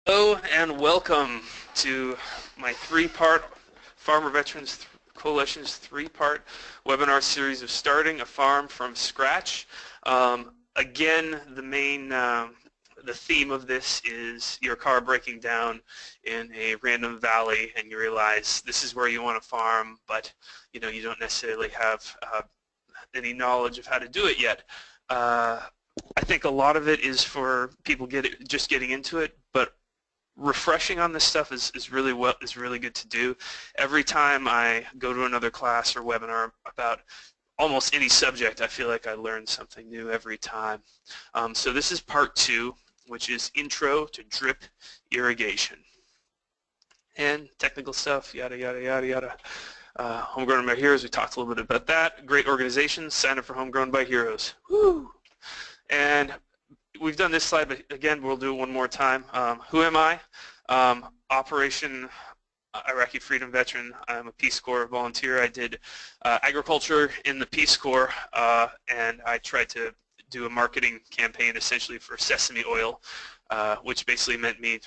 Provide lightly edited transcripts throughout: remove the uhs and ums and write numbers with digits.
Hello and welcome to my three-part Farmer Veterans Coalition's three-part webinar series of starting a farm from scratch. Again, the theme of this is your car breaking down in a random valley and you realize this is where you want to farm, but you don't necessarily have any knowledge of how to do it yet. I think a lot of it is for people just getting into it, but refreshing on this stuff is really good to do. Every time I go to another class or webinar about almost any subject, I feel like I learn something new every time. So this is part 2, which is Intro to Drip Irrigation. And technical stuff, yada, yada, yada, yada. Homegrown By Heroes, we talked a little bit about that. Great organization, sign up for Homegrown By Heroes. Woo! And we've done this slide, but again, we'll do it one more time. Who am I? Operation Iraqi Freedom Veteran. I'm a Peace Corps volunteer. I did agriculture in the Peace Corps, and I tried to do a marketing campaign essentially for sesame oil, which basically meant me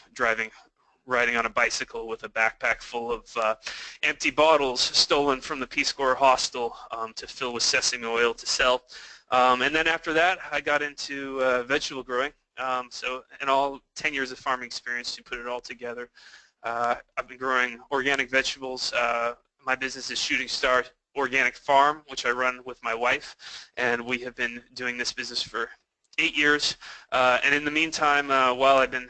riding on a bicycle with a backpack full of empty bottles stolen from the Peace Corps hostel to fill with sesame oil to sell. And then after that, I got into vegetable growing. So in all 10 years of farming experience, to put it all together, I've been growing organic vegetables. My business is Shooting Star Organic Farm, which I run with my wife, and we have been doing this business for 8 years. And in the meantime, while I've been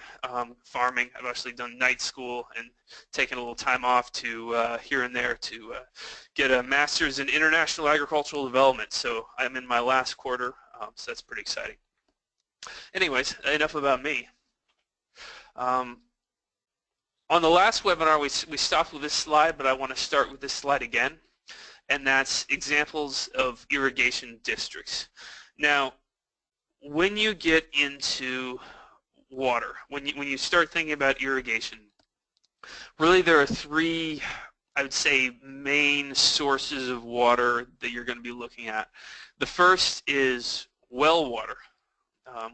farming, I've actually done night school and taken a little time off to here and there to get a master's in international agricultural development. So I'm in my last quarter, so that's pretty exciting. Anyways, enough about me. On the last webinar, we stopped with this slide, but I want to start with this slide again, and that's examples of irrigation districts. Now, when you get into water, when you start thinking about irrigation, really there are three, I would say, main sources of water that you're going to be looking at. The first is well water,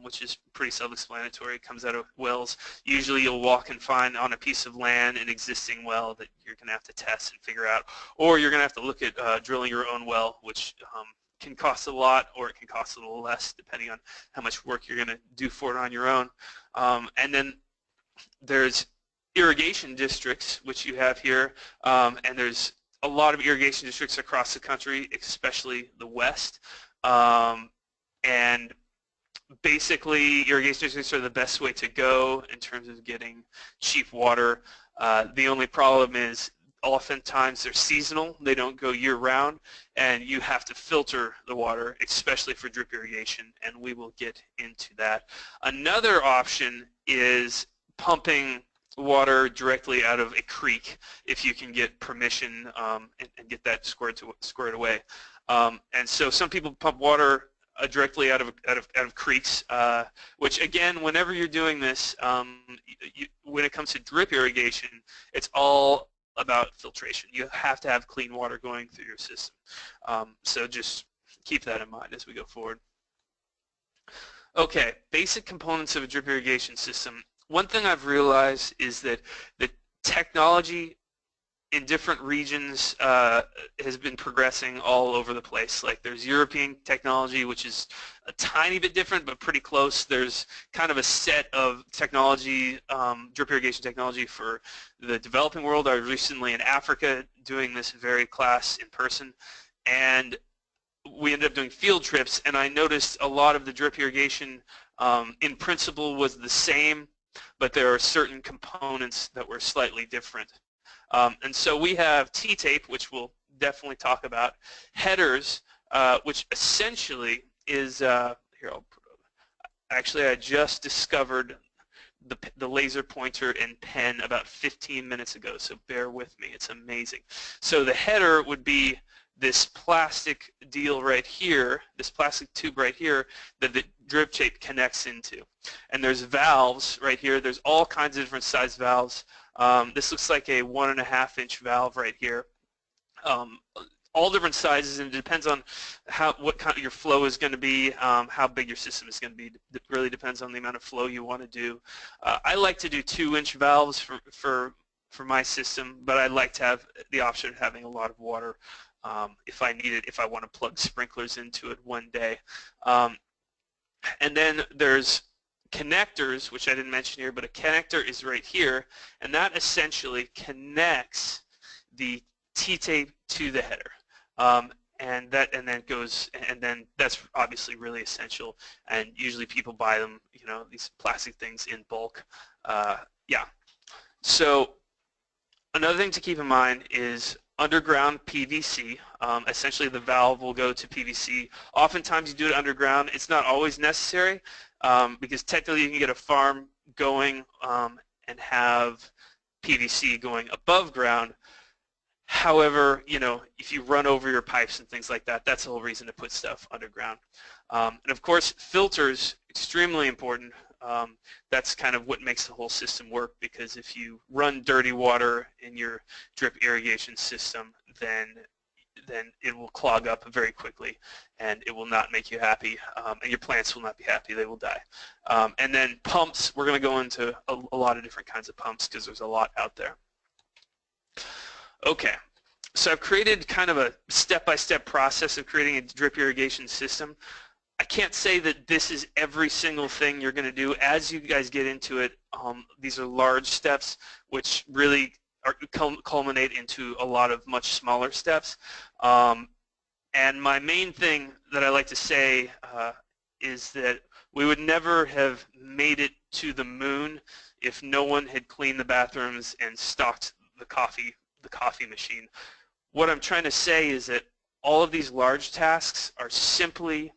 which is pretty self-explanatory. It comes out of wells. Usually you'll walk and find on a piece of land an existing well that you're going to have to test and figure out, or you're going to have to look at drilling your own well, which can cost a lot, or it can cost a little less depending on how much work you're going to do for it on your own. And then there's irrigation districts, which you have here, and there's a lot of irrigation districts across the country, especially the West. And basically, irrigation districts are the best way to go in terms of getting cheap water. The only problem is oftentimes they're seasonal. They don't go year-round, and you have to filter the water, especially for drip irrigation, and we will get into that. Another option is pumping water directly out of a creek if you can get permission and get that squared away. And so some people pump water directly out of creeks, which again, whenever you're doing this, when it comes to drip irrigation, it's all about filtration. You have to have clean water going through your system. So just keep that in mind as we go forward. Okay, basic components of a drip irrigation system. One thing I've realized is that the technology in different regions has been progressing all over the place. Like there's European technology, which is a tiny bit different but pretty close. There's kind of a set of technology, drip irrigation technology for the developing world. I was recently in Africa doing this very class in person, and we ended up doing field trips, and I noticed a lot of the drip irrigation in principle was the same, but there are certain components that were slightly different. And so we have T-tape, which we'll definitely talk about, headers, which essentially is, here I'll put it, actually I just discovered the laser pointer and pen about 15 minutes ago, so bear with me, it's amazing. So the header would be this plastic deal right here, this plastic tube right here that the drip tape connects into. And there's valves right here, there's all kinds of different size valves. This looks like a 1.5-inch valve right here. all different sizes, and it depends on what kind of your flow is going to be, how big your system is going to be. It really depends on the amount of flow you want to do. I like to do 2-inch valves for my system, but I like to have the option of having a lot of water if I need it, if I want to plug sprinklers into it one day. And then there's connectors, which I didn't mention here, but a connector is right here, and that essentially connects the T-tape to the header. And then that's obviously really essential, and usually people buy them, you know, these plastic things in bulk. Yeah. So another thing to keep in mind is underground PVC. Essentially the valve will go to PVC. Oftentimes you do it underground. It's not always necessary because technically you can get a farm going and have PVC going above ground. However, you know, if you run over your pipes and things like that, that's the whole reason to put stuff underground. And of course, filters, extremely important. That's kind of what makes the whole system work, because if you run dirty water in your drip irrigation system, then it will clog up very quickly, and it will not make you happy, and your plants will not be happy. They will die. And then pumps, we're going to go into a lot of different kinds of pumps because there's a lot out there. Okay, so I've created kind of a step-by-step process of creating a drip irrigation system. I can't say that this is every single thing you're going to do. As you guys get into it, these are large steps which really culminate into a lot of much smaller steps. And my main thing that I like to say is that we would never have made it to the moon if no one had cleaned the bathrooms and stocked the coffee machine. What I'm trying to say is that all of these large tasks are simply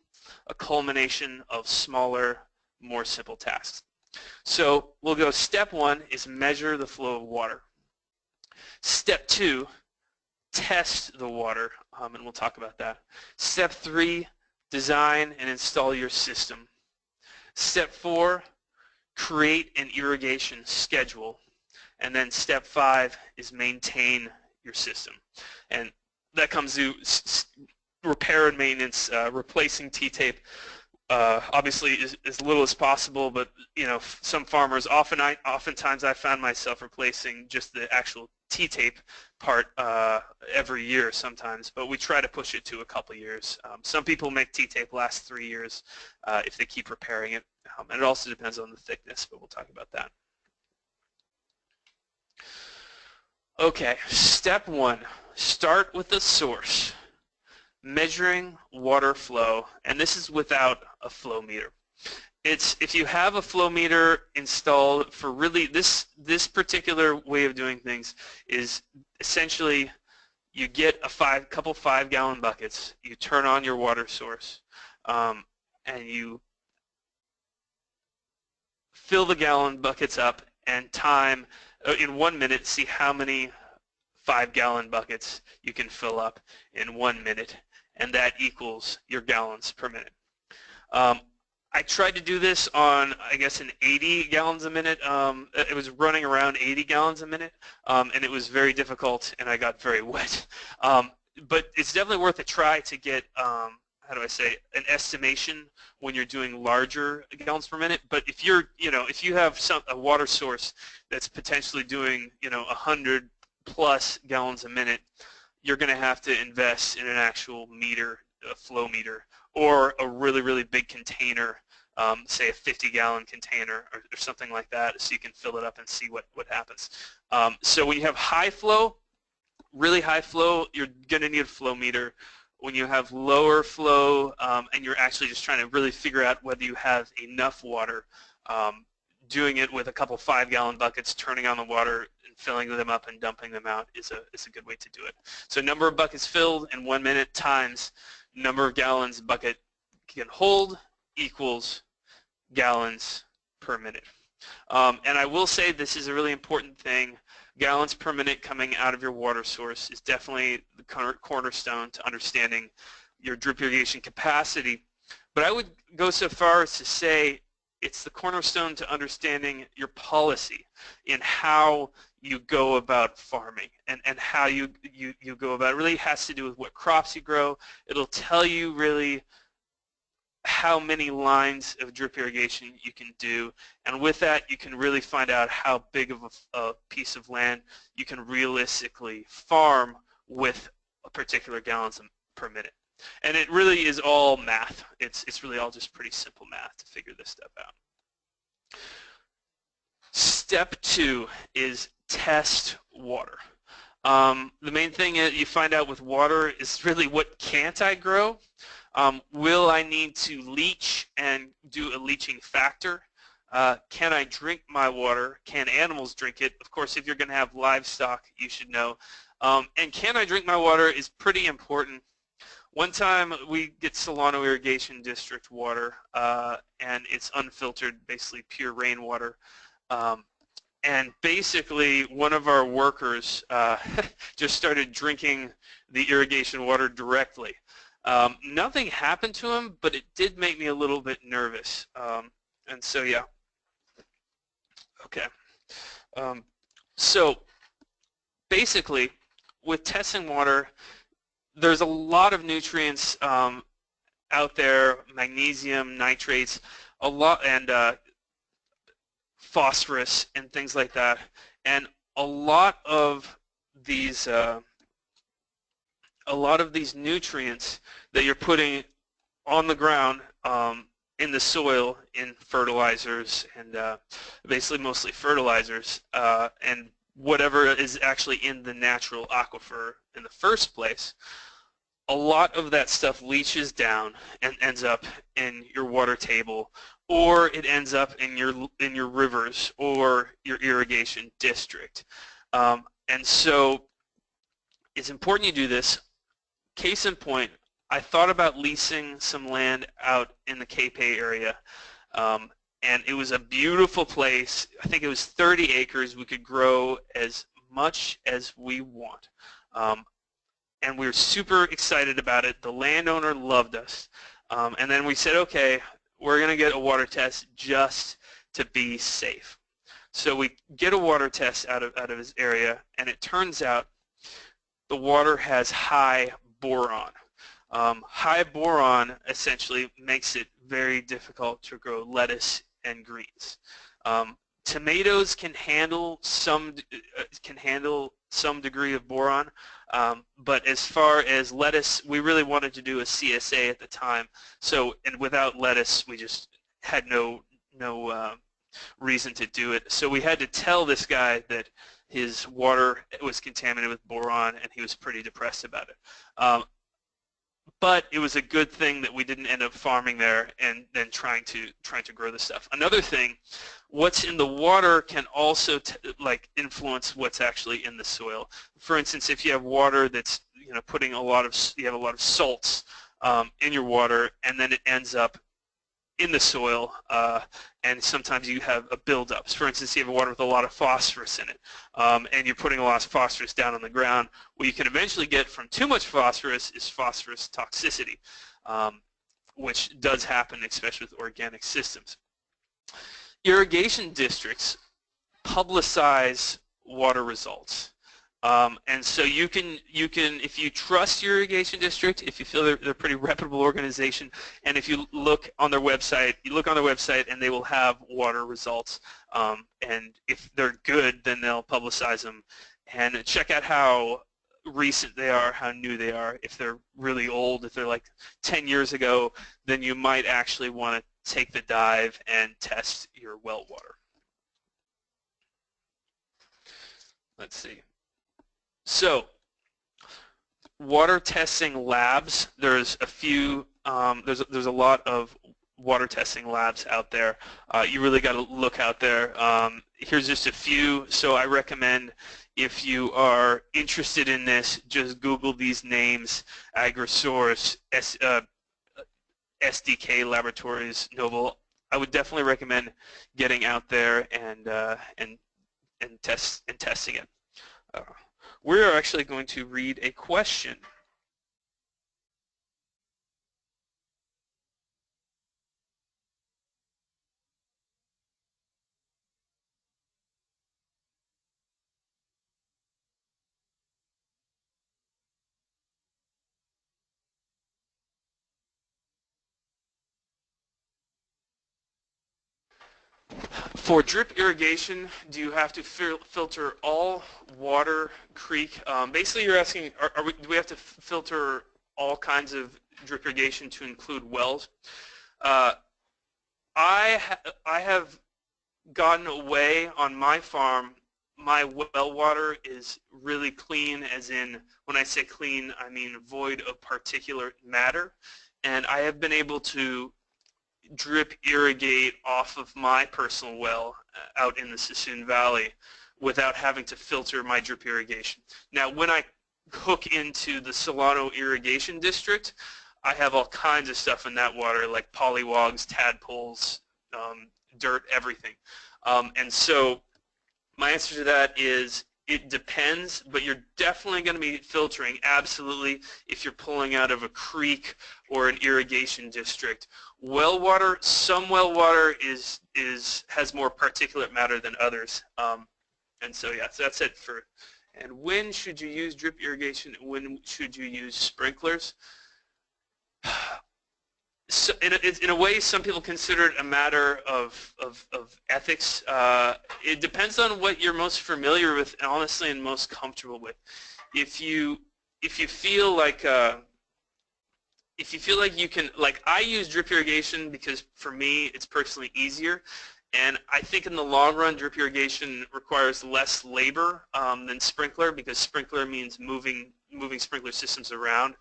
a culmination of smaller, more simple tasks. So we'll go, step 1 is measure the flow of water. Step 2, test the water, and we'll talk about that. Step 3, design and install your system. Step 4, create an irrigation schedule. And then step 5 is maintain your system. And that comes to repair and maintenance, replacing T-tape, obviously as little as possible, but you know, some farmers, oftentimes I found myself replacing just the actual T-tape part every year sometimes, but we try to push it to a couple years. Some people make T-tape last 3 years if they keep repairing it, and it also depends on the thickness, but we'll talk about that. Okay, step 1, start with the source. Measuring water flow, and this is without a flow meter. If you have a flow meter installed for really this particular way of doing things is essentially you get a couple 5-gallon buckets, you turn on your water source, and you fill the gallon buckets up and time in 1 minute, see how many 5-gallon buckets you can fill up in 1 minute, and that equals your gallons per minute. I tried to do this on, I guess, an 80 gallons a minute. It was running around 80 gallons a minute, and it was very difficult, and I got very wet. But it's definitely worth a try to get, how do I say, an estimation when you're doing larger gallons per minute. But if you're, you know, if you have a water source that's potentially doing, you know, 100+ gallons a minute, you're going to have to invest in an actual meter, a flow meter, or a really, really big container, say a 50-gallon container or something like that, so you can fill it up and see what happens. So when you have high flow, really high flow, you're going to need a flow meter. When you have lower flow and you're actually just trying to really figure out whether you have enough water, doing it with a couple 5-gallon buckets, turning on the water and filling them up and dumping them out is a good way to do it. So number of buckets filled in 1 minute times number of gallons a bucket can hold equals gallons per minute. And I will say this is a really important thing. Gallons per minute coming out of your water source is definitely the cornerstone to understanding your drip irrigation capacity. But I would go so far as to say it's the cornerstone to understanding your policy in how you go about farming and how you go about it. It really has to do with what crops you grow. It'll tell you really how many lines of drip irrigation you can do, and with that you can really find out how big of a piece of land you can realistically farm with a particular gallons per minute. And it really is all math. It's really all just pretty simple math to figure this stuff out. Step 2 is test water. The main thing you find out with water is really what can't I grow? Will I need to leach and do a leaching factor? Can I drink my water? Can animals drink it? Of course, if you're going to have livestock, you should know. And can I drink my water is pretty important. One time we get Solano Irrigation District water, and it's unfiltered, basically pure rainwater. And basically one of our workers just started drinking the irrigation water directly. Nothing happened to him, but it did make me a little bit nervous. And so yeah. Okay. So basically with testing water, there's a lot of nutrients out there, magnesium, nitrates, a lot, and phosphorus and things like that. And a lot of these nutrients that you're putting on the ground in the soil, in fertilizers, and basically mostly fertilizers, and whatever is actually in the natural aquifer in the first place, a lot of that stuff leaches down and ends up in your water table, or it ends up in your rivers or your irrigation district. And so it's important you do this. Case in point, I thought about leasing some land out in the Cape area, and it was a beautiful place. I think it was 30 acres. We could grow as much as we want. And we were super excited about it. The landowner loved us. And then we said, okay, we're going to get a water test just to be safe. So we get a water test out of his area, and it turns out the water has high boron. High boron essentially makes it very difficult to grow lettuce and greens. Tomatoes can handle some degree of boron, but as far as lettuce, we really wanted to do a CSA at the time. So, and without lettuce, we just had no reason to do it. So we had to tell this guy that his water was contaminated with boron, and he was pretty depressed about it. But it was a good thing that we didn't end up farming there and then trying to grow the stuff. Another thing, what's in the water can also influence what's actually in the soil. For instance, if you have water that's you have a lot of salts in your water, and then it ends up in the soil, and sometimes you have a buildup. For instance, you have water with a lot of phosphorus in it, and you're putting a lot of phosphorus down on the ground. What you can eventually get from too much phosphorus is phosphorus toxicity, which does happen, especially with organic systems. Irrigation districts publicize water results. And so you can, if you trust your irrigation district, if you feel they're a pretty reputable organization, and if you look on their website, and they will have water results. And if they're good, then they'll publicize them. And check out how recent they are, how new they are. If they're really old, if they're like 10 years ago, then you might actually want to take the dive and test your well water. Let's see. So, water testing labs. There's a few. There's a lot of water testing labs out there. You really got to look out there. Here's just a few. So I recommend, if you are interested in this, just Google these names: AgriSource, SDK Laboratories, Noble. I would definitely recommend getting out there and testing it. We're actually going to read a question. For drip irrigation, do you have to filter all water, creek? Basically, you're asking, do we have to filter all kinds of drip irrigation to include wells? I have gotten away on my farm. My well water is really clean, as in, when I say clean, I mean void of particulate matter. And I have been able to drip irrigate off of my personal well out in the Sassoon Valley without having to filter my drip irrigation. Now, when I hook into the Solano Irrigation District, I have all kinds of stuff in that water, like pollywogs, tadpoles, dirt, everything. And so my answer to that is it depends, but you're definitely going to be filtering, absolutely, if you're pulling out of a creek or an irrigation district. Well water, some well water has more particulate matter than others. And so, yeah, so that's it for. And when should you use drip irrigation? When should you use sprinklers? So in a way, some people consider it a matter of ethics. It depends on what you're most familiar with, honestly, and most comfortable with. If you feel like you can, like, I use drip irrigation because for me it's personally easier, and I think in the long run drip irrigation requires less labor than sprinkler, because sprinkler means moving sprinkler systems around.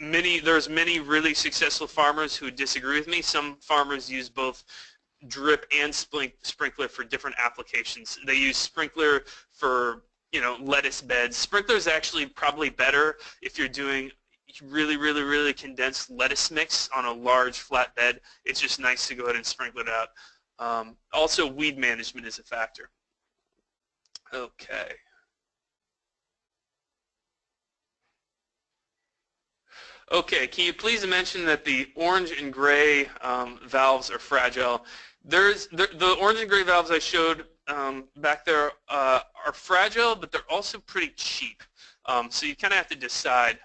There's many really successful farmers who disagree with me. Some farmers use both drip and sprinkler for different applications. They use sprinkler for, lettuce beds. Sprinkler is actually probably better if you're doing really condensed lettuce mix on a large flat bed. It's just nice to go ahead and sprinkle it out. Also, weed management is a factor. Okay. Okay, can you please mention that the orange and gray valves are fragile? The orange and gray valves I showed back there are fragile, but they're also pretty cheap. So you kind of have to decide.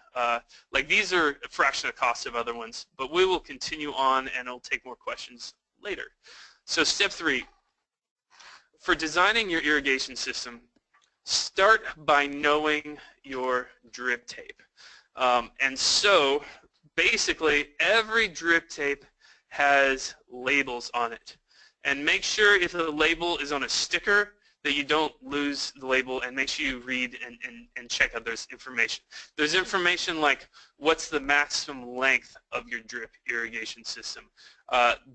Like, these are a fraction of the cost of other ones, but we will continue on and I'll take more questions later. So step 3, for designing your irrigation system, start by knowing your drip tape. And so basically every drip tape has labels on it, and make sure if the label is on a sticker that you don't lose the label, and make sure you read and check out there's information. There's information like what's the maximum length of your drip irrigation system.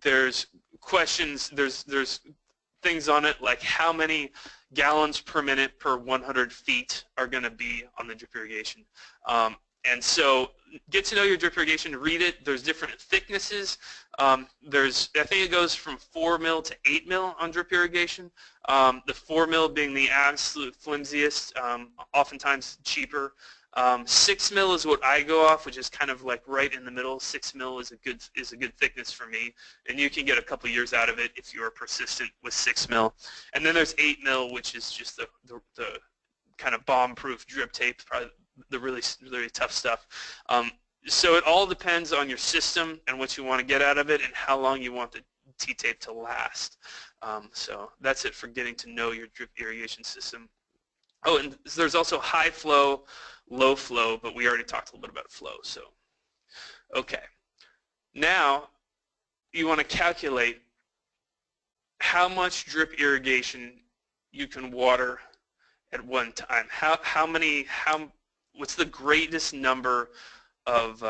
There's questions, there's things on it like how many gallons per minute per 100 feet are going to be on the drip irrigation. And so get to know your drip irrigation, read it. There's different thicknesses. I think it goes from 4 mil to 8 mil on drip irrigation. The 4 mil being the absolute flimsiest, oftentimes cheaper. 6 mil is what I go off, which is kind of like right in the middle. 6 mil is a good thickness for me, and you can get a couple years out of it if you are persistent with 6 mil. And then there's 8 mil, which is just the kind of bomb-proof drip tape, probably the really tough stuff. So it all depends on your system and what you want to get out of it and how long you want the T-tape to last. So that's it for getting to know your drip irrigation system. Oh, and there's also high flow, low flow, but we already talked a little bit about flow. So, okay. Now you want to calculate how much drip irrigation you can water at one time. What's the greatest number of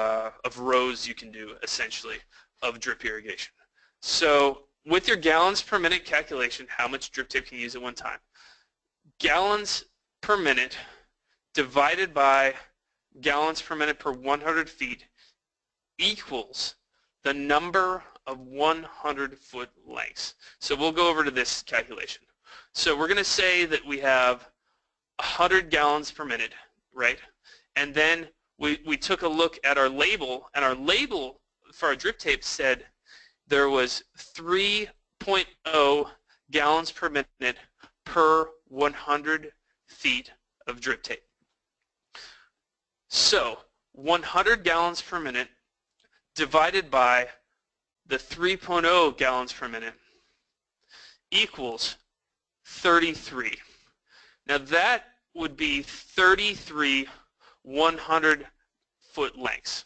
rows you can do, essentially, of drip irrigation? So with your gallons per minute calculation, how much drip tape can you use at one time? Gallons per minute divided by gallons per minute per 100 feet equals the number of 100-foot lengths. So we'll go over to this calculation. So we're going to say that we have 100 gallons per minute, right? And then we took a look at our label, and our label for our drip tape said there was 3.0 gallons per minute per 100 feet of drip tape. So 100 gallons per minute divided by the 3.0 gallons per minute equals 33. Now that would be 33 100-foot lengths.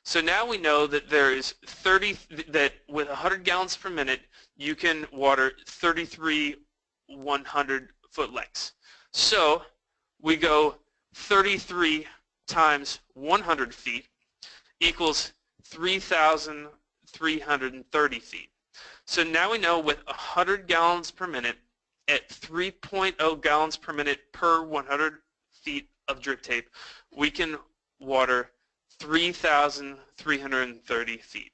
So now we know that that with 100 gallons per minute, you can water 33 100-foot lengths. So we go 33 times 100 feet equals 3,330 feet. So now we know with 100 gallons per minute at 3.0 gallons per minute per 100 feet of drip tape, we can water 3,330 feet.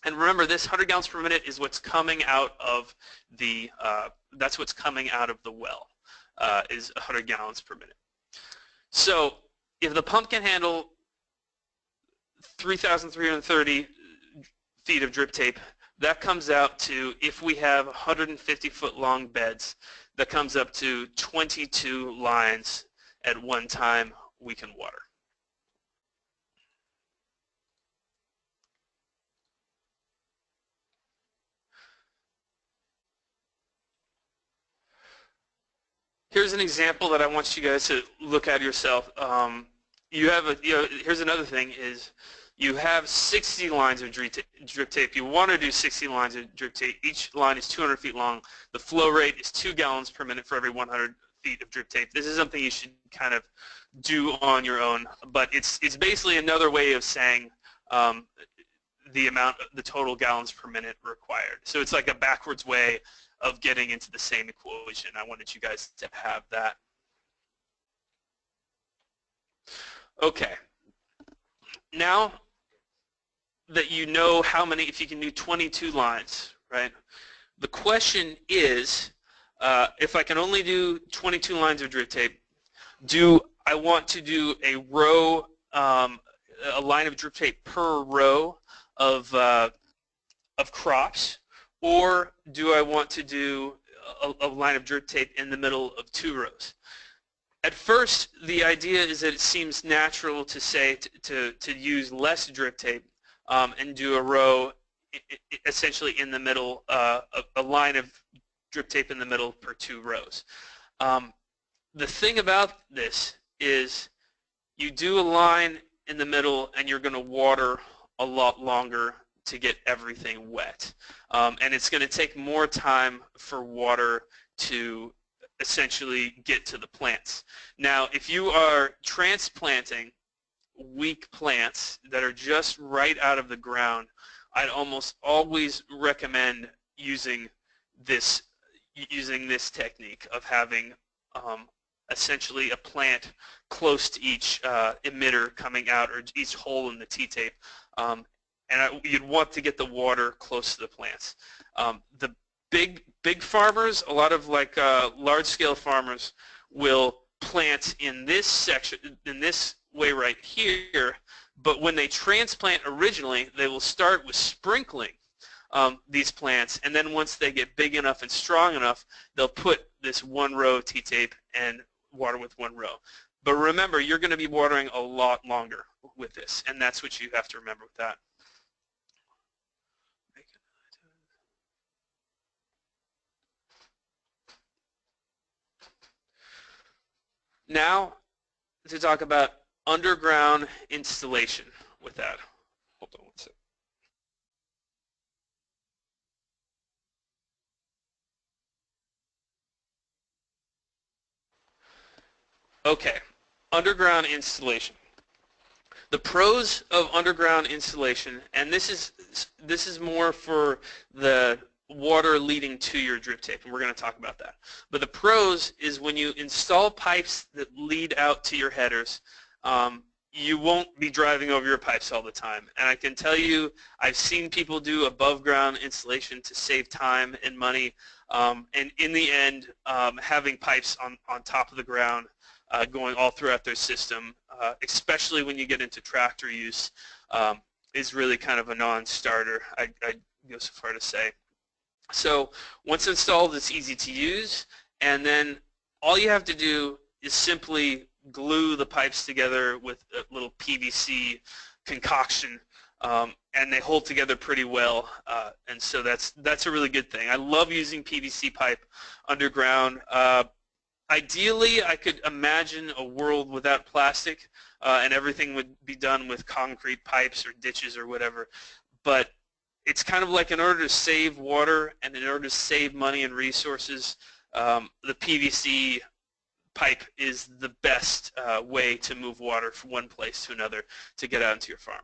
And remember, this 100 gallons per minute is what's coming out of the, that's what's coming out of the well, is 100 gallons per minute. So if the pump can handle 3,330 feet of drip tape, that comes out to, if we have 150-foot long beds, that comes up to 22 lines at one time we can water. Here's an example that I want you guys to look at yourself. Here's another thing is you have 60 lines of drip tape. You want to do 60 lines of drip tape. Each line is 200 feet long. The flow rate is 2 gallons per minute for every 100 feet of drip tape. This is something you should kind of do on your own, but it's basically another way of saying the total gallons per minute required. So it's like a backwards way of getting into the same equation. I wanted you guys to have that. Okay. Now that you know how many, if you can do 22 lines, right? The question is, if I can only do 22 lines of drip tape, do I want to do a row, a line of drip tape per row of crops, or do I want to do a line of drip tape in the middle of 2 rows? At first, the idea is that it seems natural to say to use less drip tape and do a row essentially in the middle, a line of drip tape in the middle per 2 rows. The thing about this is you do a line in the middle and you're going to water a lot longer to get everything wet. And it's going to take more time for water to essentially get to the plants. Now, if you are transplanting weak plants that are just right out of the ground, I'd almost always recommend using this technique of having essentially a plant close to each emitter coming out, or each hole in the T-tape. You'd want to get the water close to the plants. The big farmers, a lot of large-scale farmers, will plant in this section, in this way right here, but when they transplant originally, they will start with sprinkling these plants, and then once they get big enough and strong enough, they'll put this 1-row T-tape and water with 1 row. But remember, you're going to be watering a lot longer with this, and that's what you have to remember with that. Now, to talk about underground installation with that. Hold on one second. Okay, underground installation. The pros of underground installation, and this is more for the water leading to your drip tape, and we're going to talk about that. But the pros is when you install pipes that lead out to your headers, you won't be driving over your pipes all the time. And I can tell you, I've seen people do above ground installation to save time and money, and in the end, having pipes on top of the ground going all throughout their system, especially when you get into tractor use, is really kind of a non-starter, I'd go so far to say. So once installed, it's easy to use, and then all you have to do is simply glue the pipes together with a little PVC concoction and they hold together pretty well, and so that's a really good thing. I love using PVC pipe underground. Ideally, I could imagine a world without plastic, and everything would be done with concrete pipes or ditches or whatever, but it's kind of like, in order to save water and in order to save money and resources, the PVC pipe is the best way to move water from one place to another to get out into your farm.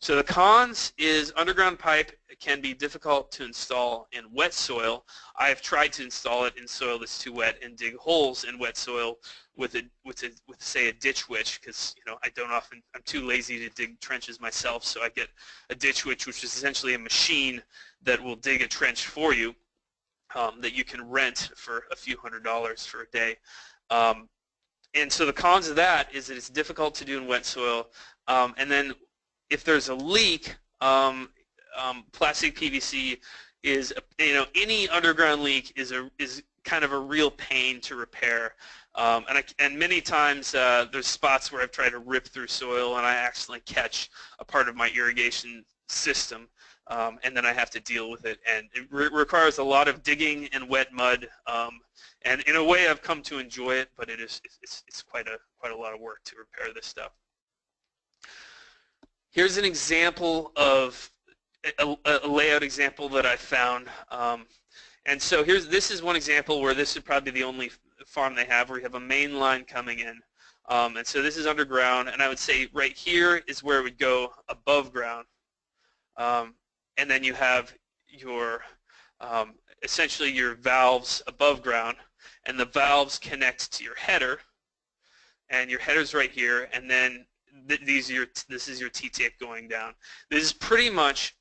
So the cons is underground pipe can be difficult to install in wet soil. I've tried to install it in soil that's too wet and dig holes in wet soil with say a ditch witch, because I'm too lazy to dig trenches myself, so I get a ditch witch, which is essentially a machine that will dig a trench for you, that you can rent for a few $100s for a day. And so the cons of that is that it's difficult to do in wet soil, and then if there's a leak, plastic PVC is, any underground leak is kind of a real pain to repair. And many times there's spots where I've tried to rip through soil and I accidentally catch a part of my irrigation system, and then I have to deal with it. And it requires a lot of digging in wet mud. And in a way, I've come to enjoy it, but it's quite a lot of work to repair this stuff. Here's an example of a layout example that I found. And so this is one example where this is probably the only farm they have where you have a main line coming in. And so this is underground, and I would say right here is where it would go above ground. And then you have your essentially your valves above ground, and the valves connect to your header, and your header's right here, and then this is your T-tape going down. This is pretty much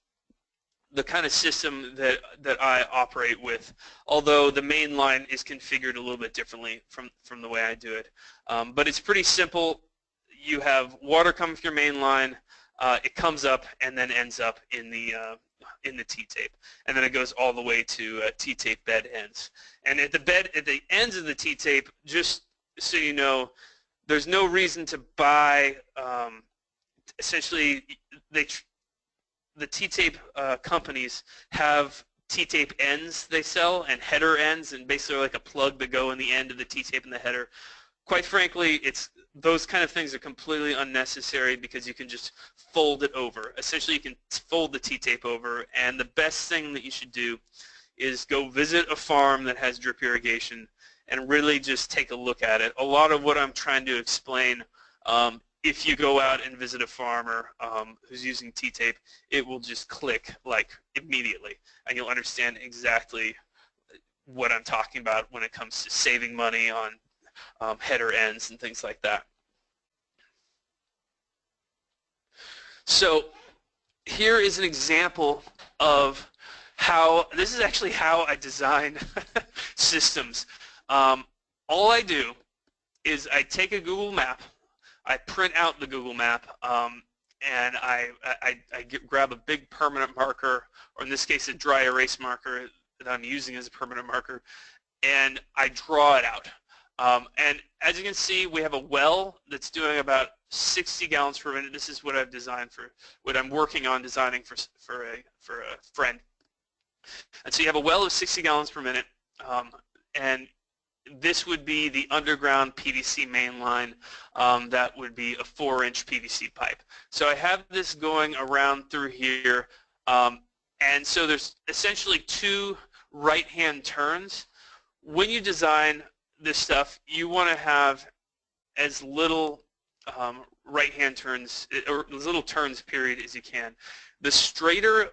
the kind of system that I operate with, although the main line is configured a little bit differently from the way I do it. But it's pretty simple. You have water coming from your main line, it comes up and then ends up in the T-tape, and then it goes all the way to T-tape bed ends. And at the ends of the T-tape, just so you know, there's no reason to buy, essentially the T-tape companies have T-tape ends they sell and header ends, and basically like a plug that go in the end of the T-tape and the header. Quite frankly, those kind of things are completely unnecessary because you can just fold it over. Essentially, you can fold the T-tape over, and the best thing that you should do is go visit a farm that has drip irrigation and really just take a look at it. A lot of what I'm trying to explain, if you go out and visit a farmer who's using T-tape, it will just click like immediately, and you'll understand exactly what I'm talking about when it comes to saving money on header ends and things like that. So here is an example of this is actually how I design systems. All I do is I take a Google map, I print out the Google map, and I grab a big permanent marker, or in this case a dry erase marker that I'm using as a permanent marker, and I draw it out. And as you can see, we have a well that's doing about 60 gallons per minute. This is what I've designed for, what I'm working on designing for a friend. And so you have a well of 60 gallons per minute, and this would be the underground PVC main line. That would be a 4-inch PVC pipe. So I have this going around through here, and so there's essentially 2 right-hand turns. When you design this stuff, you want to have as little right-hand turns, or as little turns period as you can. The straighter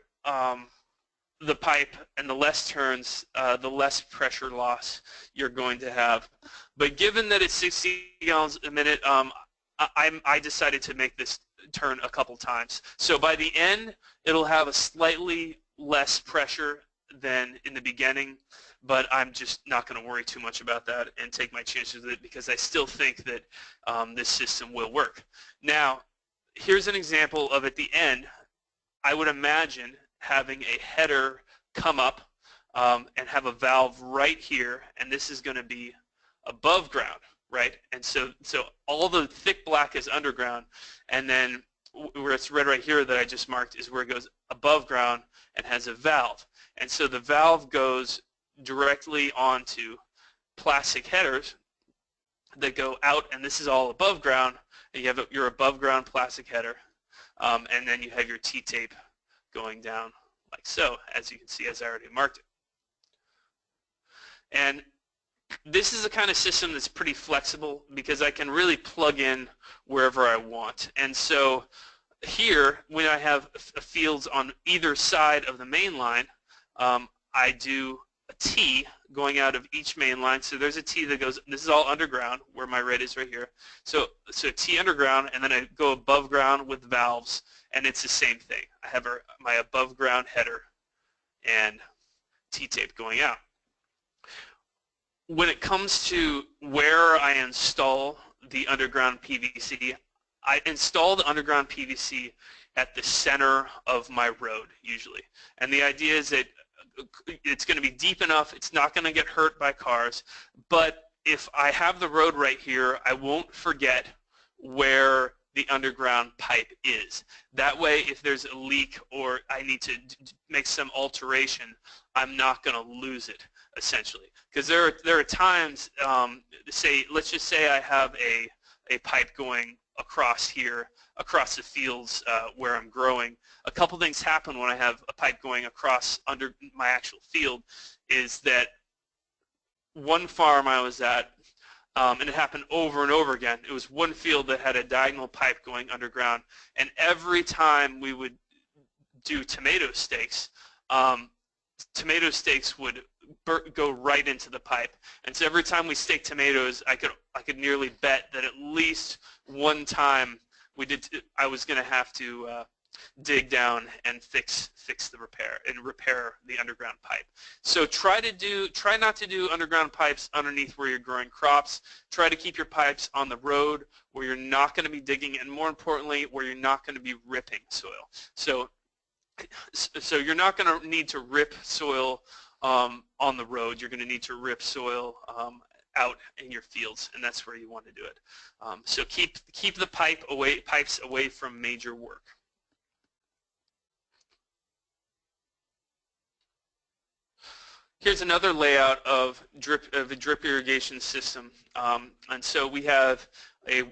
the pipe and the less turns, the less pressure loss you're going to have. But given that it's 60 gallons a minute, I decided to make this turn a couple times. So by the end, it'll have a slightly less pressure than in the beginning, but I'm just not going to worry too much about that and take my chances with it, because I still think that this system will work. Now, here's an example of at the end, I would imagine having a header come up and have a valve right here, and this is going to be above ground, right? And so all the thick black is underground, and then where it's red right here that I just marked is where it goes above ground and has a valve. And so the valve goes directly onto plastic headers that go out, and this is all above ground, and you have your above ground plastic header, and then you have your T-tape going down like so, as you can see, as I already marked it. And this is the kind of system that's pretty flexible because I can really plug in wherever I want. And so here, when I have fields on either side of the main line, I do a T going out of each main line. So there's a T that goes, this is all underground where my red is right here. So T underground, and then I go above ground with valves, and it's the same thing. I have my above ground header and T-tape going out. When it comes to where I install the underground PVC, I install the underground PVC at the center of my road usually. And the idea is that it's going to be deep enough, it's not going to get hurt by cars, but if I have the road right here, I won't forget where the underground pipe is. That way, if there's a leak or I need to make some alteration, I'm not going to lose it, essentially. Because there are times, let's just say I have a pipe going across here, across the fields where I'm growing. A couple things happen when I have a pipe going across under my actual field is that one farm I was at, and it happened over and over again. It was one field that had a diagonal pipe going underground, and every time we would do tomato stakes would go right into the pipe. And so every time we staked tomatoes, I could nearly bet that at least one time I was going to have to dig down and fix the repair the underground pipe. So try not to do underground pipes underneath where you're growing crops. Try to keep your pipes on the road where you're not going to be digging, and more importantly, where you're not going to be ripping soil. So you're not going to need to rip soil on the road. You're going to need to rip soil out in your fields, and that's where you want to do it. So keep the pipes away from major work. Here's another layout of a drip irrigation system, and so we have a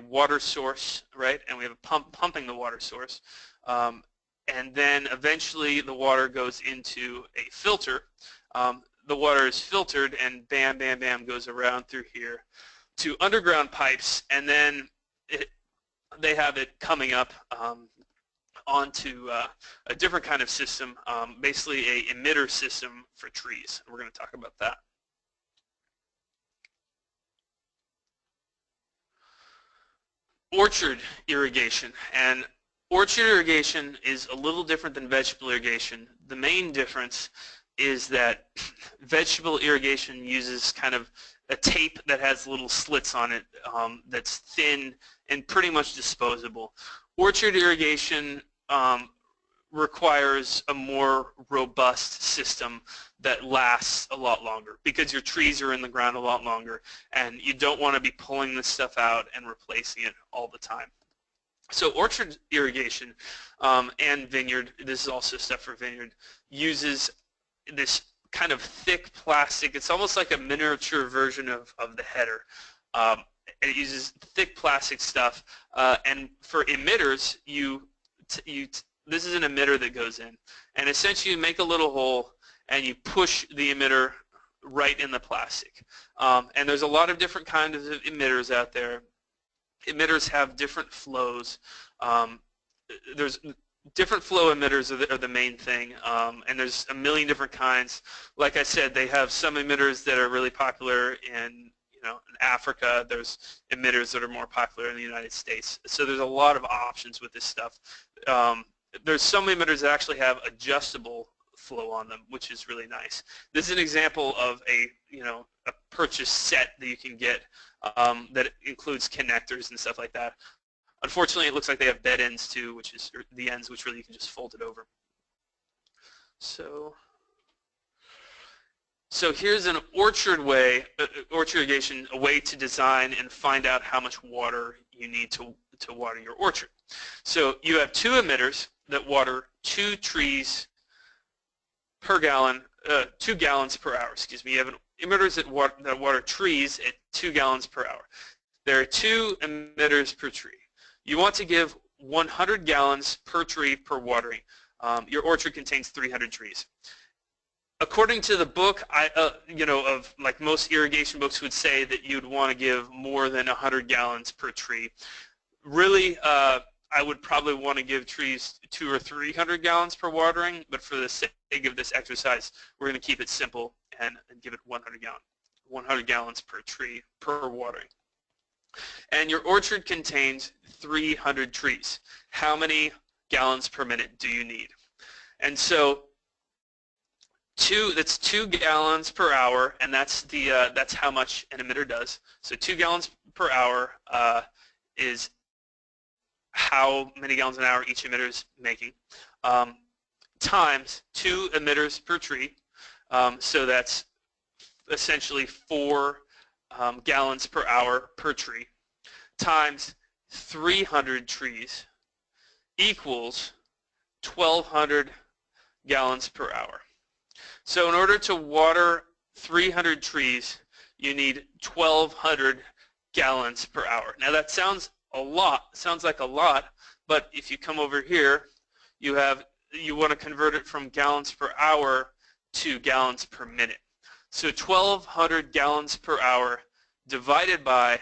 water source, right, and we have a pump pumping the water source, and then eventually the water goes into a filter. The water is filtered and bam, bam, bam goes around through here to underground pipes, and then they have it coming up onto a different kind of system, basically a emitter system for trees. We're going to talk about that. Orchard irrigation. And orchard irrigation is a little different than vegetable irrigation. The main difference is that vegetable irrigation uses kind of a tape that has little slits on it that's thin and pretty much disposable. Orchard irrigation requires a more robust system that lasts a lot longer because your trees are in the ground a lot longer, and you don't want to be pulling this stuff out and replacing it all the time. So orchard irrigation and vineyard, this is also stuff for vineyard, uses this kind of thick plastic. It's almost like a miniature version of the header. It uses thick plastic stuff, and for emitters, this is an emitter that goes in, and essentially you make a little hole and you push the emitter right in the plastic. And there's a lot of different kinds of emitters out there. Emitters have different flows. There's different flow emitters are the main thing, and there's a million different kinds. Like I said, they have some emitters that are really popular in Africa. There's emitters that are more popular in the United States. So there's a lot of options with this stuff. There's some emitters that actually have adjustable flow on them, which is really nice. This is an example of a purchase set that you can get that includes connectors and stuff like that. Unfortunately, it looks like they have bed ends too, which is the ends which really you can just fold it over. So here's an orchard irrigation, a way to design and find out how much water you need to to water your orchard. So you have two emitters that water 2 trees per gallon, 2 gallons per hour, excuse me. You have emitters that water trees at 2 gallons per hour. There are 2 emitters per tree. You want to give 100 gallons per tree per watering. Your orchard contains 300 trees. According to the book, of like most irrigation books would say that you'd want to give more than 100 gallons per tree. Really, I would probably want to give trees 200 or 300 gallons per watering, but for the sake of this exercise, we're going to keep it simple and give it 100 gallons per tree per watering. And your orchard contains 300 trees. How many gallons per minute do you need? And so that's 2 gallons per hour, and that's how much an emitter does. So 2 gallons per hour is how many gallons an hour each emitter is making, times 2 emitters per tree. So that's essentially 4 gallons per hour per tree, times 300 trees equals 1,200 gallons per hour. So in order to water 300 trees, you need 1,200 gallons per hour. Now that sounds like a lot, but if you come over here, you want to convert it from gallons per hour to gallons per minute. So 1,200 gallons per hour divided by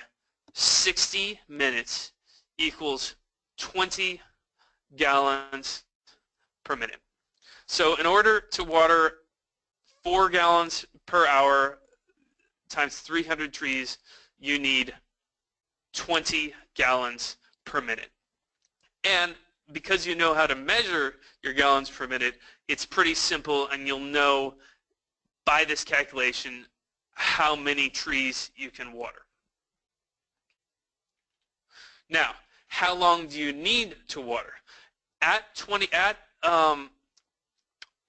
60 minutes equals 20 gallons per minute. So in order to water 4 gallons per hour times 300 trees, you need 20 gallons per minute. And because you know how to measure your gallons per minute, it's pretty simple, and you'll know by this calculation how many trees you can water. Now, how long do you need to water?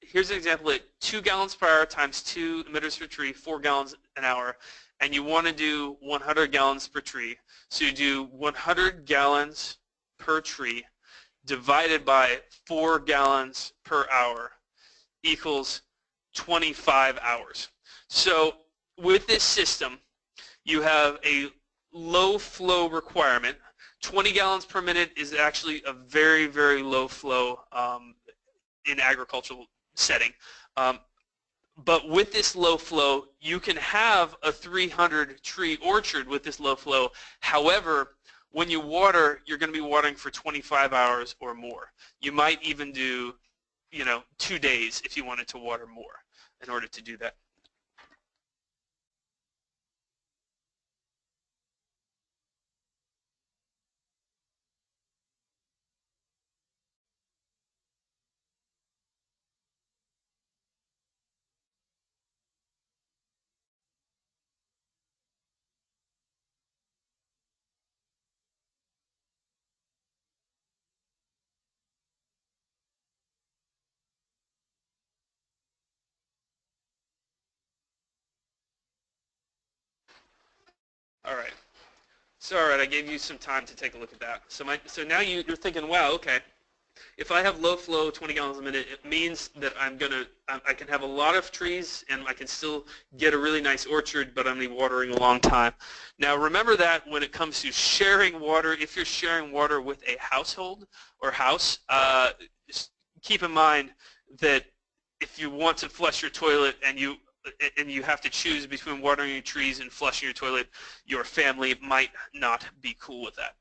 Here's an example at 2 gallons per hour times 2 emitters per tree, 4 gallons an hour, and you want to do 100 gallons per tree. So you do 100 gallons per tree divided by 4 gallons per hour equals 25 hours. So with this system, you have a low flow requirement. 20 gallons per minute is actually a very, very low flow in agricultural setting. But with this low flow, you can have a 300 tree orchard with this low flow. However, when you water, you're going to be watering for 25 hours or more. You might even do, 2 days if you wanted to water more in order to do that. All right. So all right, I gave you some time to take a look at that. So now you're thinking, wow, okay. If I have low flow, 20 gallons a minute, it means that I can have a lot of trees and I can still get a really nice orchard, but I'm going to be watering a long time. Now remember that when it comes to sharing water, if you're sharing water with a household or house, just keep in mind that if you want to flush your toilet and you have to choose between watering your trees and flushing your toilet, your family might not be cool with that.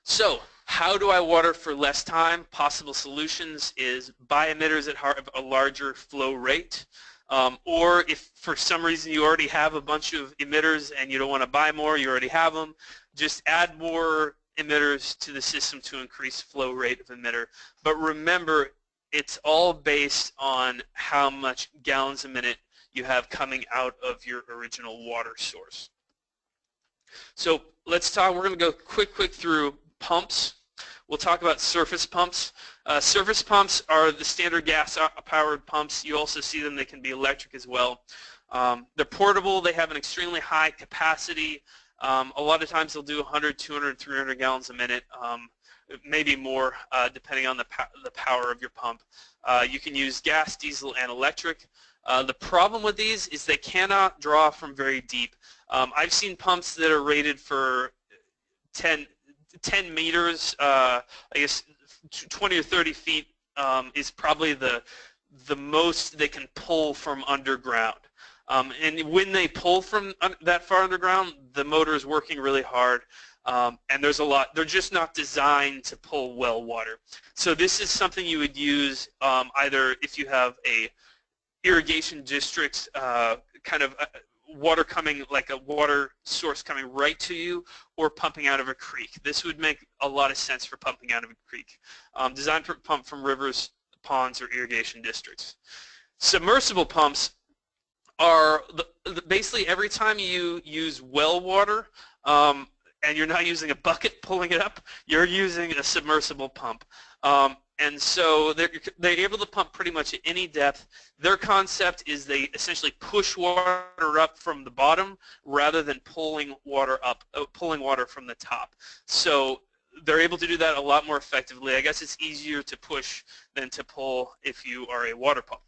So how do I water for less time? Possible solutions is buy emitters that have a larger flow rate, or if for some reason you already have a bunch of emitters and you don't want to buy more, you already have them, just add more emitters to the system to increase flow rate of emitter. But remember, it's all based on how much gallons a minute you have coming out of your original water source. So let's talk, we're going to go quick through pumps. We'll talk about surface pumps. Surface pumps are the standard gas-powered pumps. You also see them, they can be electric as well. They're portable, they have an extremely high capacity, A lot of times they'll do 100, 200, 300 gallons a minute, maybe more, depending on the power of your pump. You can use gas, diesel, and electric. The problem with these is they cannot draw from very deep. I've seen pumps that are rated for 10 meters, I guess 20 or 30 feet is probably the most they can pull from underground. And when they pull from that far underground, the motor is working really hard, and there's a lot. They're just not designed to pull well water. So this is something you would use either if you have a irrigation district, kind of water coming, like a water source coming right to you, or pumping out of a creek. This would make a lot of sense for pumping out of a creek. Designed for pump from rivers, ponds, or irrigation districts. Submersible pumps are basically every time you use well water, and you're not using a bucket pulling it up, you're using a submersible pump. And so they're able to pump pretty much at any depth. Their concept is they essentially push water up from the bottom rather than pulling water from the top. So they're able to do that a lot more effectively. I guess it's easier to push than to pull if you are a water pump.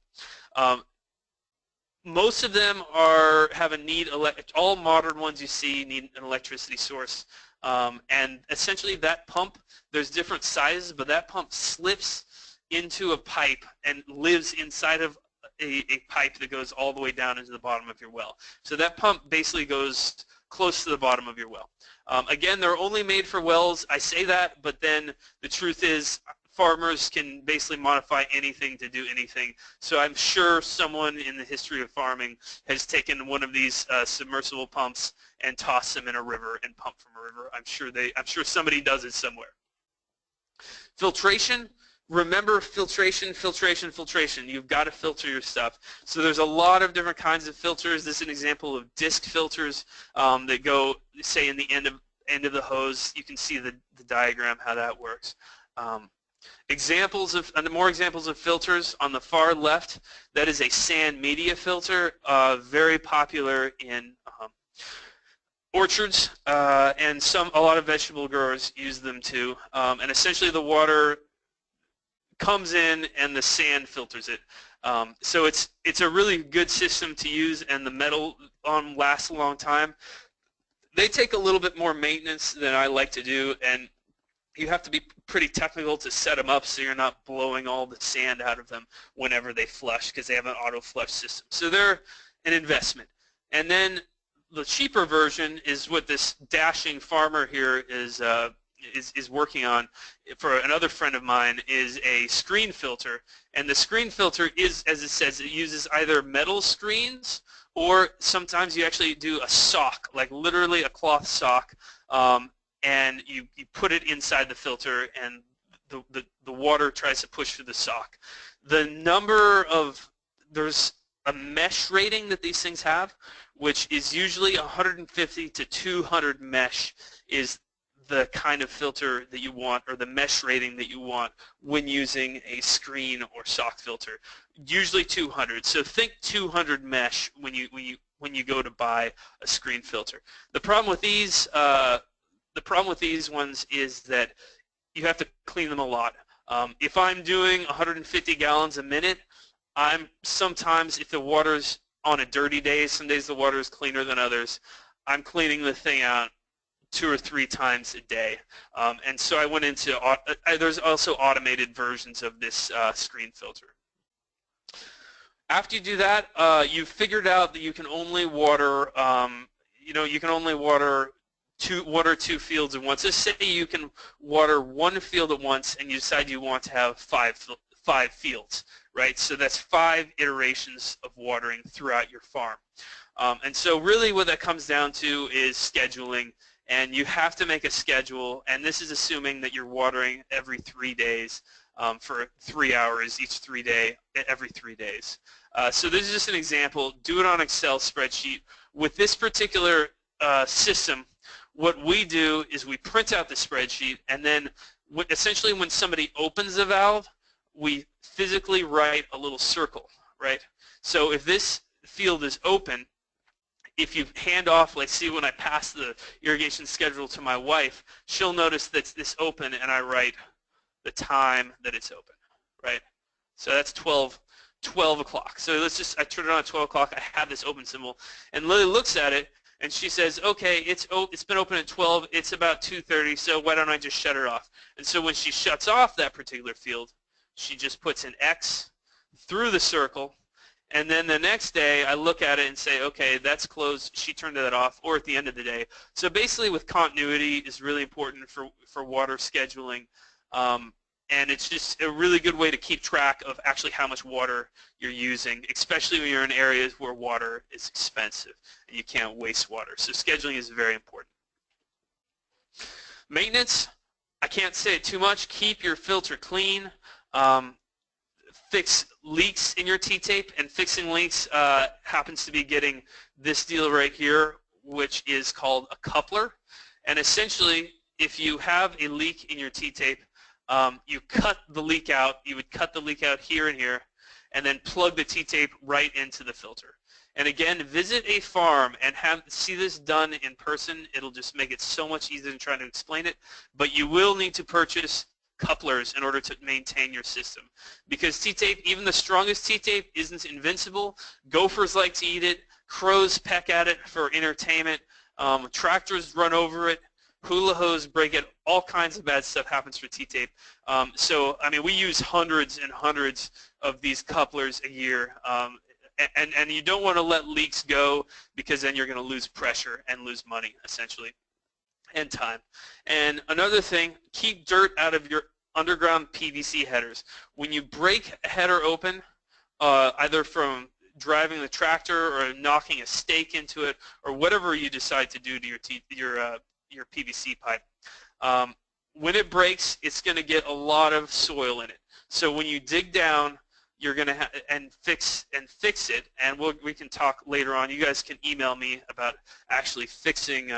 Most of them have a need, all modern ones you see need an electricity source. And essentially that pump, there's different sizes, but that pump slips into a pipe and lives inside of a pipe that goes all the way down into the bottom of your well. So that pump basically goes close to the bottom of your well. Again, they're only made for wells. I say that, but then the truth is farmers can basically modify anything to do anything. So I'm sure someone in the history of farming has taken one of these submersible pumps and tossed them in a river and pumped from a river. I'm sure somebody does it somewhere. Filtration. Remember filtration, filtration, filtration. You've got to filter your stuff. So there's a lot of different kinds of filters. This is an example of disc filters that go, say, in the end of the hose. You can see the diagram how that works. More examples of filters on the far left. That is a sand media filter, very popular in orchards, and a lot of vegetable growers use them too. And essentially the water comes in and the sand filters it. So it's a really good system to use, and the metal lasts a long time. They take a little bit more maintenance than I like to do, and you have to be pretty technical to set them up so you're not blowing all the sand out of them whenever they flush, because they have an auto flush system. So they're an investment. And then the cheaper version is what this dashing farmer here is working on for another friend of mine, is a screen filter. And the screen filter is, as it says, it uses either metal screens, or sometimes you actually do a sock, like literally a cloth sock, and you put it inside the filter, and the water tries to push through the sock. There's a mesh rating that these things have, which is usually 150 to 200 mesh is the kind of filter that you want, or the mesh rating that you want when using a screen or sock filter. Usually 200. So think 200 mesh when you go to buy a screen filter. The problem with these ones is that you have to clean them a lot. If I'm doing 150 gallons a minute, sometimes if the water's on a dirty day, some days the water is cleaner than others, I'm cleaning the thing out 2 or 3 times a day. And so I went into, there's also automated versions of this screen filter. After you do that, you've figured out that you can only water, you can only water 1 or 2 fields at once. Let's say you can water 1 field at once, and you decide you want to have 5 fields, right? So that's 5 iterations of watering throughout your farm. And so really what that comes down to is scheduling, and you have to make a schedule, and this is assuming that you're watering every 3 days for 3 hours every 3 days. So this is just an example. Do it on Excel spreadsheet. With this particular system, what we do is we print out the spreadsheet, and then essentially when somebody opens a valve, we physically write a little circle, right? So if this field is open, if you hand off, like see when I pass the irrigation schedule to my wife, she'll notice that it's open and I write the time that it's open, right? So that's 12 o'clock. So let's just, I turn it on at 12 o'clock, I have this open symbol, and Lily looks at it and she says, okay, it's been open at 12, it's about 2:30, so why don't I just shut it off? And so when she shuts off that particular field, she just puts an X through the circle, and then the next day I look at it and say, okay, that's closed, she turned that off, or at the end of the day. So basically with continuity is really important for water scheduling. And it's just a really good way to keep track of actually how much water you're using, especially when you're in areas where water is expensive and you can't waste water. So scheduling is very important. Maintenance, I can't say it too much. Keep your filter clean. Fix leaks in your T-tape, and fixing leaks happens to be getting this deal right here, which is called a coupler. And essentially, if you have a leak in your T-tape, you cut the leak out. You would cut the leak out here and here, and then plug the T-tape right into the filter. And again, visit a farm and see this done in person. It'll just make it so much easier than trying to explain it. But you will need to purchase couplers in order to maintain your system, because T-tape, even the strongest T-tape, isn't invincible. Gophers like to eat it. Crows peck at it for entertainment. Tractors run over it. Hula hose break it. All kinds of bad stuff happens for T-tape. So, I mean, we use hundreds and hundreds of these couplers a year. And you don't want to let leaks go, because then you're going to lose pressure and lose money, essentially, and time. And another thing, keep dirt out of your underground PVC headers. When you break a header open, either from driving the tractor or knocking a stake into it, or whatever you decide to do to your PVC pipe, when it breaks, it's going to get a lot of soil in it. So when you dig down, you're going to fix it, and we can talk later on. You guys can email me about actually fixing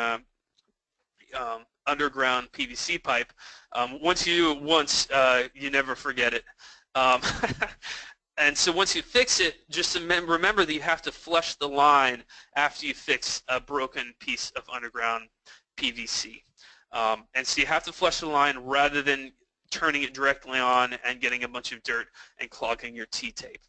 underground PVC pipe. Once you do it once, you never forget it. And so once you fix it, just remember that you have to flush the line after you fix a broken piece of underground PVC. And so you have to flush the line rather than turning it directly on and getting a bunch of dirt and clogging your T-tape.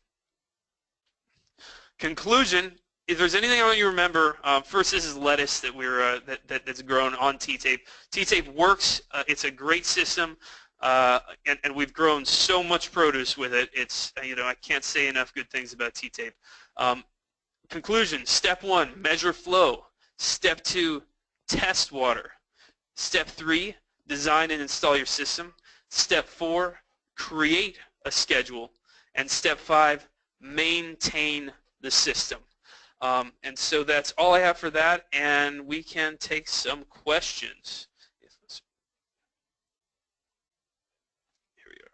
Conclusion, if there's anything I want you to remember, first, this is lettuce that that's grown on T-tape. T-tape works. It's a great system, and we've grown so much produce with it. It's, I can't say enough good things about T-tape. Conclusion, step 1, measure flow. Step 2, test water. Step 3, design and install your system. Step 4, create a schedule. And step 5, maintain the system. And so that's all I have for that, and we can take some questions. Here we are.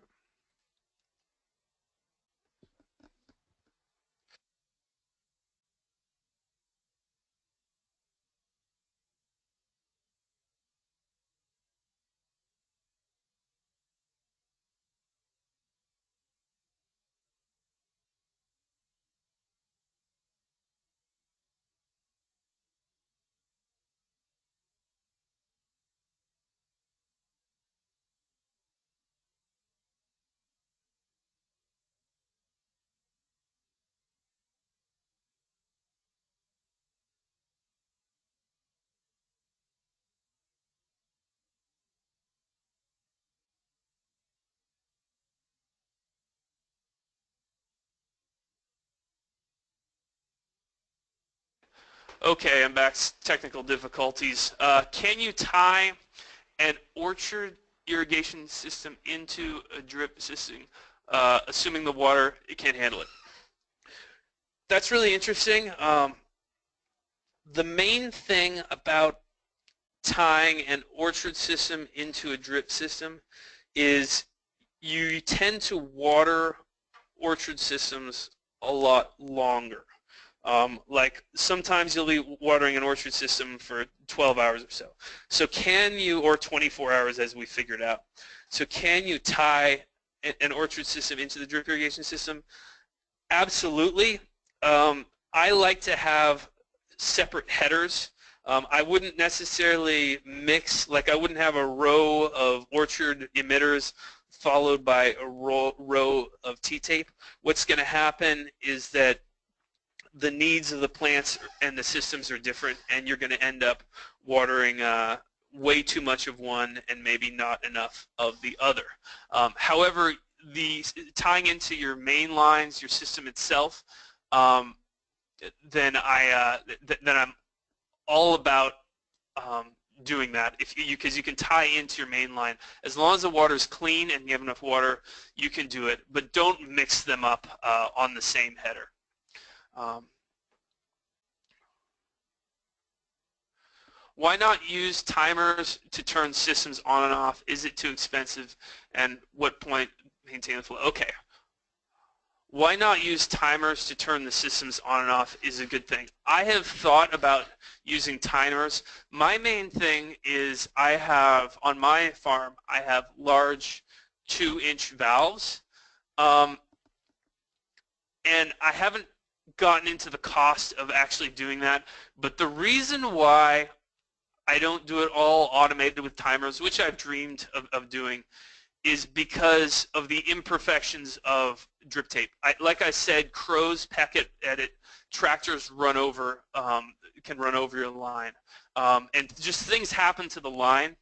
Okay, I'm back. Technical difficulties. Can you tie an orchard irrigation system into a drip system, assuming the water can't handle it? That's really interesting. The main thing about tying an orchard system into a drip system is you tend to water orchard systems a lot longer. Like sometimes you'll be watering an orchard system for 12 hours or so. So can you, or 24 hours as we figured out. So can you tie an orchard system into the drip irrigation system? Absolutely. I like to have separate headers. I wouldn't necessarily mix, like I wouldn't have a row of orchard emitters followed by a row of T-tape. What's going to happen is that the needs of the plants and the systems are different, and you're going to end up watering way too much of one and maybe not enough of the other. However, tying into your main lines, your system itself, then I'm all about doing that, because you can tie into your main line. As long as the water is clean and you have enough water, you can do it, but don't mix them up on the same header. Why not use timers to turn systems on and off? Is it too expensive? And what point maintain the flow? Okay. Why not use timers to turn the systems on and off is a good thing. I have thought about using timers. My main thing is I have, on my farm, I have large 2-inch valves. And I haven't gotten into the cost of actually doing that. But the reason why I don't do it all automated with timers, which I've dreamed of doing, is because of the imperfections of drip tape. Like I said, crows peck at it, tractors run over, can run over your line, and just things happen to the line.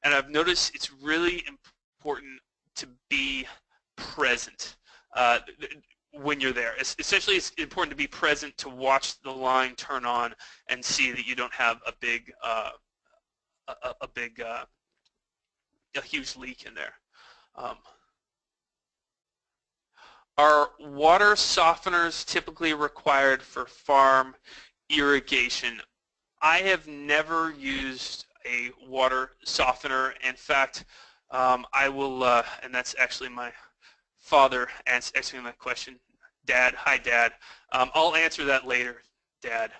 And I've noticed it's really important to be present when you're there. Essentially, it's important to be present to watch the line turn on and see that you don't have a huge leak in there. Are water softeners typically required for farm irrigation? I have never used a water softener. In fact, I will, and that's actually my father answering that question. Dad, hi Dad. I'll answer that later, Dad.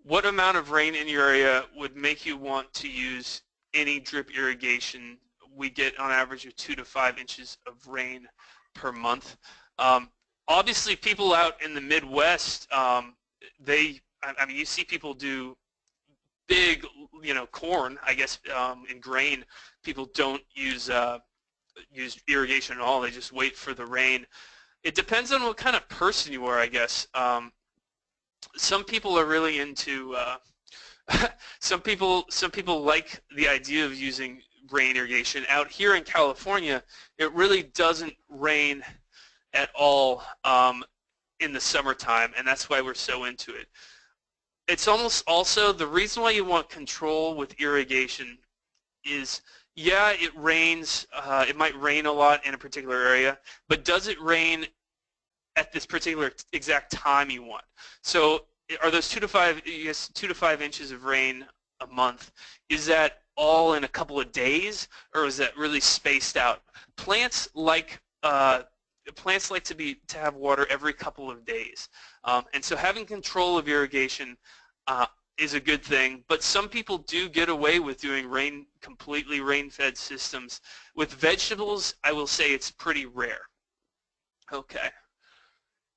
What amount of rain in your area would make you want to use any drip irrigation? We get on average of 2 to 5 inches of rain per month. Obviously, people out in the Midwest, I mean, you see people do big, corn, I guess, in grain. People don't use irrigation at all. They just wait for the rain. It depends on what kind of person you are, I guess. Some people are really into. Some people like the idea of using rain irrigation. Out here in California, it really doesn't rain at all in the summertime, and that's why we're so into it. It's almost also the reason why you want control with irrigation is, yeah, it rains. It might rain a lot in a particular area, but does it rain at this particular exact time you want? So are those 2 to 5 inches of rain a month? Is that all in a couple of days, or is that really spaced out? Plants like to have water every couple of days, and so having control of irrigation is a good thing. But some people do get away with doing completely rain-fed systems. With vegetables, I will say it's pretty rare. Okay.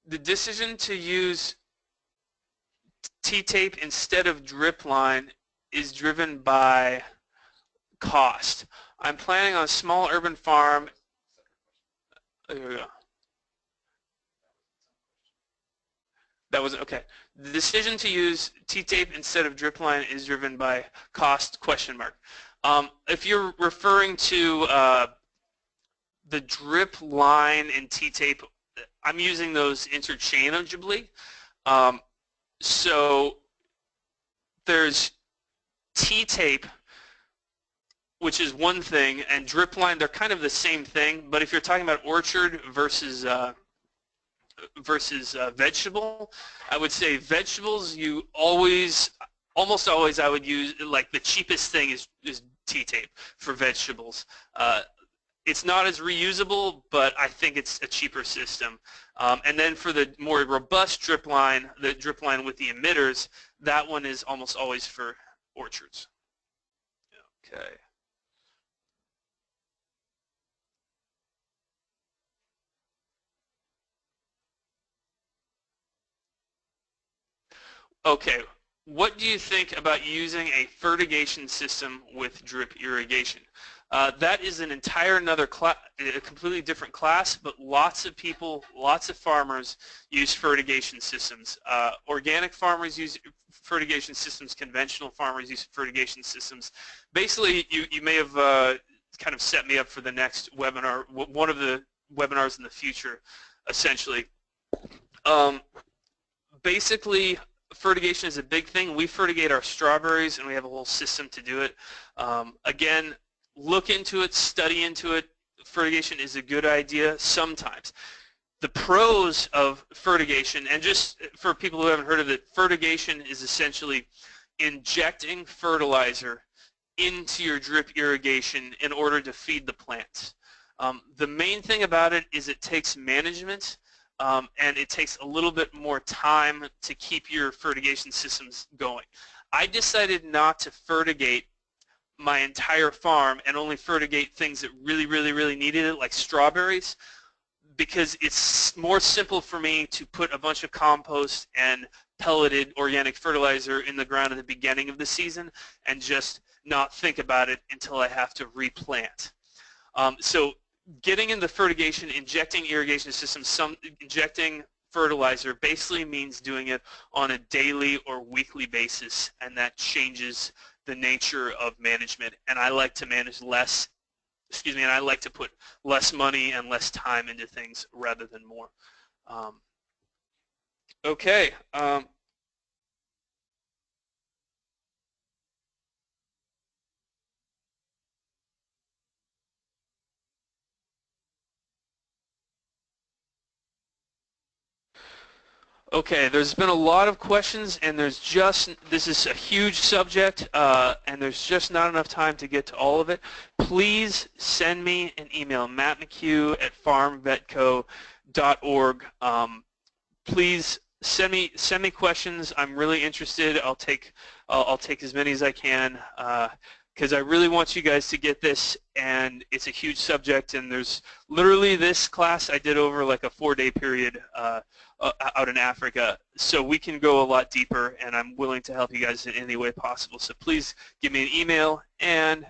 The decision to use T-tape instead of drip line is driven by cost. I'm planning on a small urban farm. There we go. That was okay. The decision to use T-tape instead of drip line is driven by cost, question mark. If you're referring to the drip line and T-tape, I'm using those interchangeably. So there's T-tape, which is one thing, and drip line, they're kind of the same thing. But if you're talking about orchard versus vegetable, I would say vegetables, almost always I would use, like, the cheapest thing is T-tape for vegetables. It's not as reusable, but I think it's a cheaper system. And then for the more robust drip line, the drip line with the emitters, that one is almost always for orchards. Okay. Okay, what do you think about using a fertigation system with drip irrigation? That is an entire another class, a completely different class, but lots of people, lots of farmers use fertigation systems. Organic farmers use fertigation systems, conventional farmers use fertigation systems. Basically, you may have kind of set me up for the next webinar, one of the webinars in the future, essentially. Basically, fertigation is a big thing. We fertigate our strawberries, and we have a whole system to do it. Again, look into it, study into it. Fertigation is a good idea sometimes. The pros of fertigation, and just for people who haven't heard of it, fertigation is essentially injecting fertilizer into your drip irrigation in order to feed the plants. The main thing about it is it takes management, and it takes a little bit more time to keep your fertigation systems going. I decided not to fertigate my entire farm and only fertigate things that really needed it, like strawberries, because it's more simple for me to put a bunch of compost and pelleted organic fertilizer in the ground at the beginning of the season and just not think about it until I have to replant. So getting into fertigation, injecting irrigation systems, injecting fertilizer basically means doing it on a daily or weekly basis, and that changes the nature of management. And I like to manage less, and I like to put less money and less time into things rather than more. Okay. Okay, there's been a lot of questions, and this is a huge subject, and there's just not enough time to get to all of it. Please send me an email, mattmccue@farmvetco.org. Please send me questions. I'm really interested. I'll take as many as I can, because I really want you guys to get this, and it's a huge subject, and there's literally this class I did over like a 4-day period out in Africa, so we can go a lot deeper, and I'm willing to help you guys in any way possible. So please give me an email. And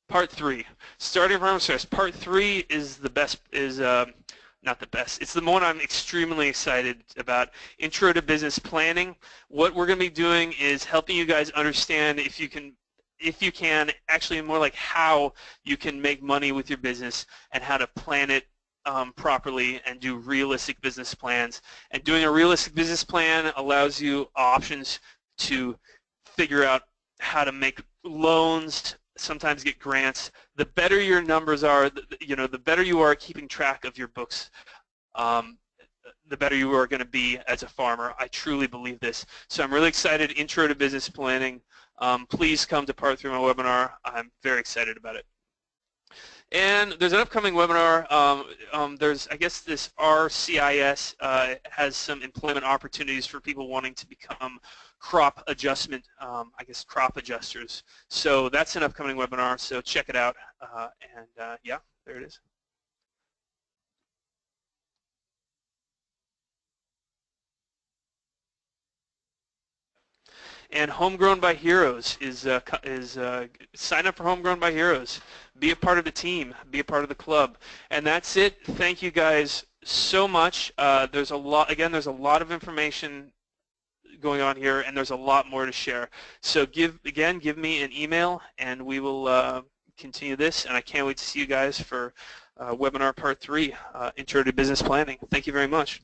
part 3, starting from scratch. Part 3 is the best, not the best. It's the one I'm extremely excited about. Intro to business planning. What we're going to be doing is helping you guys understand, if you can, actually more like how you can make money with your business and how to plan it properly and do realistic business plans. And doing a realistic business plan allows you options to figure out how to make loans, sometimes get grants. The better your numbers are, the better you are at keeping track of your books, the better you are going to be as a farmer. I truly believe this. So I'm really excited. Intro to business planning. Please come to part 3 of my webinar. I'm very excited about it. And there's an upcoming webinar. There's, I guess, this RCIS has some employment opportunities for people wanting to become crop adjustment, crop adjusters. So that's an upcoming webinar, so check it out. Yeah, there it is. And Homegrown by Heroes is sign up for Homegrown by Heroes. Be a part of the team. Be a part of the club. And that's it. Thank you guys so much. There's a lot. Again, there's a lot of information going on here, and there's a lot more to share. So give me an email, and we will continue this. And I can't wait to see you guys for webinar part 3, Intro to Business Planning. Thank you very much.